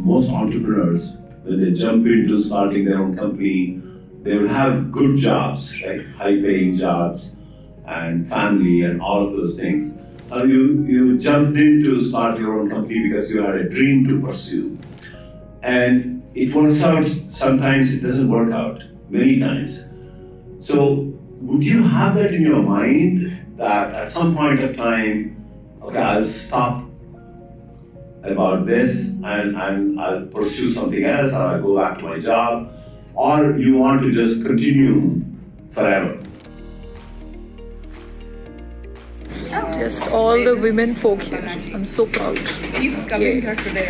most entrepreneurs, when they jump into starting their own company, they will have good jobs, right? High-paying jobs and family and all of those things. You jumped in to start your own company because you had a dream to pursue. And it works out, sometimes it doesn't work out, many times. So would you have that in your mind that at some point of time, okay, I'll stop about this and I'll pursue something else, or I'll go back to my job, or you want to just continue forever? Just all the women folk here. I'm so proud. He's coming here today.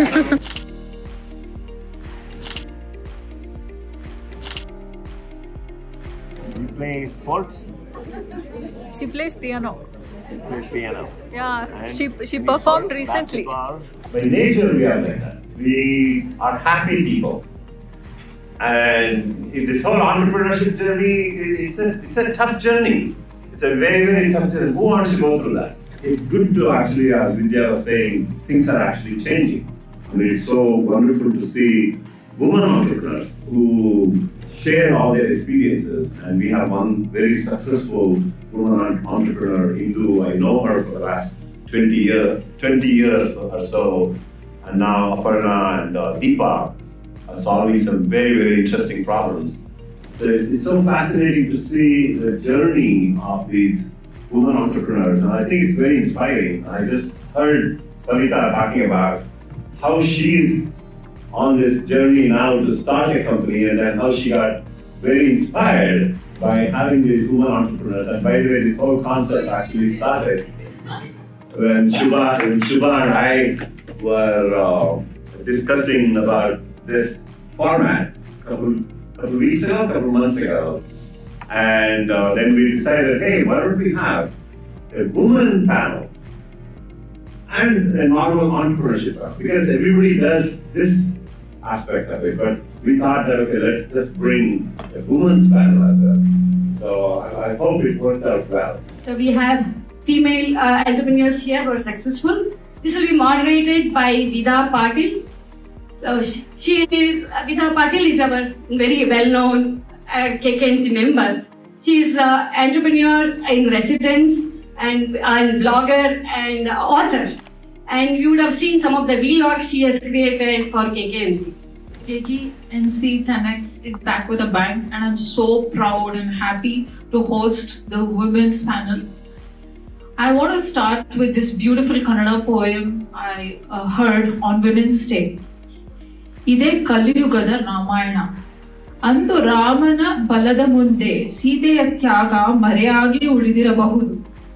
You play sports? She plays piano. She plays piano. Yeah, and she performed recently. Basketball. By nature, we are like that. We are happy people. And in this whole entrepreneurship journey, it's a tough journey. It's a very, very tough journey. Who wants to go through that? It's good to actually, as Vidya was saying, things are actually changing. I mean, it's so wonderful to see women entrepreneurs who share all their experiences. And we have one very successful woman entrepreneur, Indu. I know her for the last 20 years or so. And now Aparna and Deepa are solving some very, very interesting problems. So it's so fascinating to see the journey of these women entrepreneurs, and I think it's very inspiring. I just heard Savita talking about how she's on this journey now to start a company, and then how she got very inspired by having these women entrepreneurs. And by the way, this whole concept actually started when Shubha and I were discussing about this format a couple weeks ago, a couple months ago. And then we decided, hey, why don't we have a woman panel and a normal entrepreneurship panel? Because everybody does this aspect of it, but we thought that, okay, let's just bring a women's panel as well. So I hope it worked out well. So we have female entrepreneurs here who are successful. This will be moderated by Vida Patil. So Vida Patil is our very well-known KKNC member. She is an entrepreneur in residence and blogger and author. And you would have seen some of the vlogs she has created for KKNC. KKNC 10X is back with a bang, and I'm so proud and happy to host the women's panel. I want to start with this beautiful Kannada poem I heard on Women's Day. Ide Kaliyugada Ramayana. ಅಂದು ರಾಮನ ಬಲದ ಮುಂದೆ ಸೀತೆಯ ತ್ಯಾಗ ಮರೆಯಾಗಿ ಉಳಿದಿರಬಹುದು.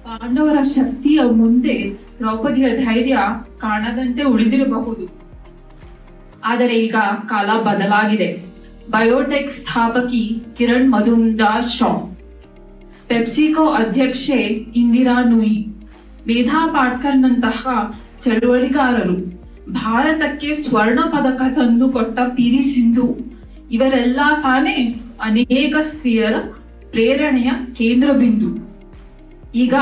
ಪಾಂಡವರ ಶಕ್ತಿಯ ಮುಂದೆ ದ್ರೌಪದಿಯ ಧೈರ್ಯ ಕಾಣದಂತೆ ಉಳಿದಿರಬಹುದು. ಆದರೆ ಈಗ ಕಾಲ ಬದಲಾಗಿದೆ. ಬಯೋಟೆಕ್ ಸ್ಥಾಪಕಿ ಕಿರಣ್ ಮಜುಂದಾರ್ ಶಾ, ಪೆಪ್ಸಿಕೋ ಅಧ್ಯಕ್ಷೆ ಇಂದಿರಾ ನೂಯಿ, ಮೇಧಾ ಪಾಟ್ಕರ್ ನಂತಹ ಚಳುವಳಿಗಾರರು, ಭಾರತಕ್ಕೆ ಸ್ವರ್ಣ ಪದಕ ತಂದು ಕೊಟ್ಟ ಪಿವಿ ಸಿಂಧು, ಇವರೆಲ್ಲ ತಾನೇ ಅನೇಕ ಸ್ತ್ರೀಯರ ಪ್ರೇರಣೆಯ ಕೇಂದ್ರ ಬಿಂದು. ಈಗ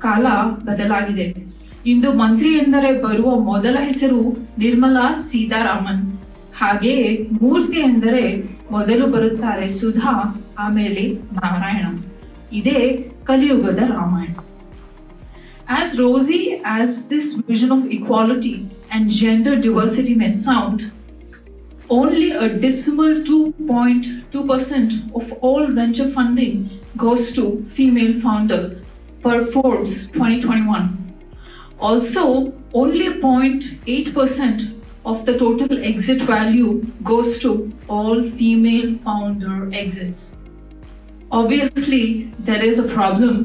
ಕಾಲ ಬದಲಾಗಿದೆ. ಇಂದು ಮಂತ್ರಿ ಎಂದರೆ ಬರುವ ಮೊದಲ ಹೆಸರು ನಿರ್ಮಲಾ ಸೀತಾರಾಮನ್. ಹಾಗೆಯೇ ಮೂರ್ತಿ ಎಂದರೆ ಮೊದಲು ಬರುತ್ತಾರೆ ಸುಧಾ, ಆಮೇಲೆ ನಾರಾಯಣ. ಇದೇ ಕಲಿಯುಗದ Ramayana. As rosy as this vision of equality and gender diversity may sound, only a dismal 2.2% of all venture funding goes to female founders per Forbes 2021. Also, only 0.8% of the total exit value goes to all female founder exits. Obviously, there is a problem,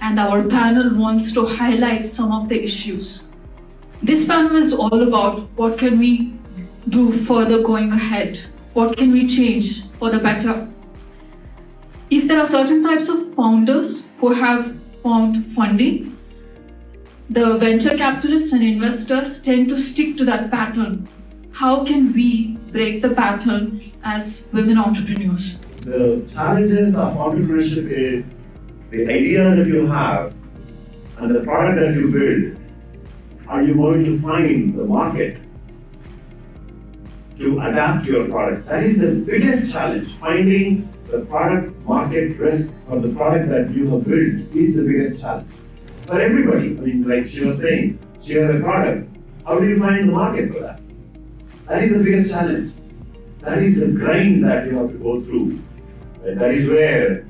and our panel wants to highlight some of the issues. This panel is all about what can we do further going ahead? What can we change for the better? If there are certain types of founders who have found funding, the venture capitalists and investors tend to stick to that pattern. How can we break the pattern as women entrepreneurs? The challenges of entrepreneurship is the idea that you have and the product that you build. Are you going to find the market? to adapt your product. That is the biggest challenge. Finding the product market risk or the product that you have built is the biggest challenge. For everybody, I mean, like she was saying, she has a product. How do you find the market for that? That is the biggest challenge. That is the grind that you have to go through. And that is where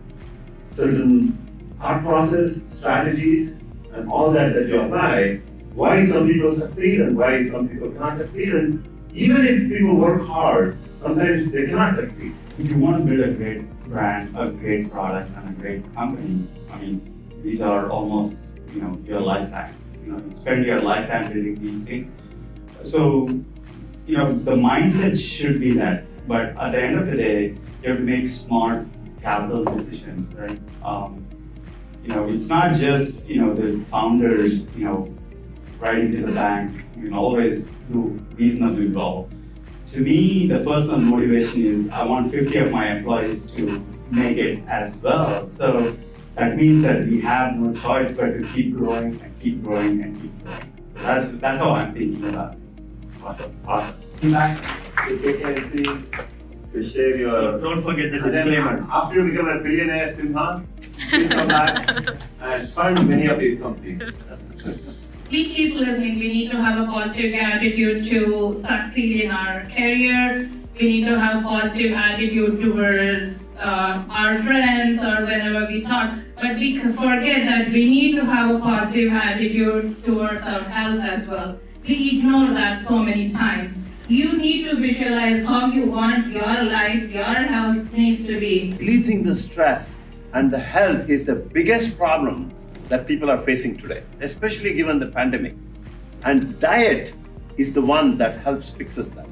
certain thought process, strategies, and all that you apply, why some people succeed and why some people cannot succeed. And even if people work hard, sometimes they cannot succeed. If you want to build a great brand, a great product, and a great company, I mean, these are almost, your lifetime. You spend your lifetime building these things. So, the mindset should be that. But at the end of the day, you have to make smart capital decisions, right? It's not just, the founders, writing to the bank, you can always do reasonably well. To me, the personal motivation is I want 50 of my employees to make it as well. So that means that we have no choice but to keep growing and keep growing and keep growing. So that's how I'm thinking about it. Awesome. Back to KKNC to share your. Don't forget the disclaimer. After you become a billionaire, Simha, please come back and fund many of these companies. We keep listening. We need to have a positive attitude to succeed in our career. We need to have a positive attitude towards our friends or whenever we talk. But we forget that we need to have a positive attitude towards our health as well. We ignore that so many times. You need to visualize how you want your life, your health needs to be. Releasing the stress and the health is the biggest problem that people are facing today, especially given the pandemic. And diet is the one that helps fixes that.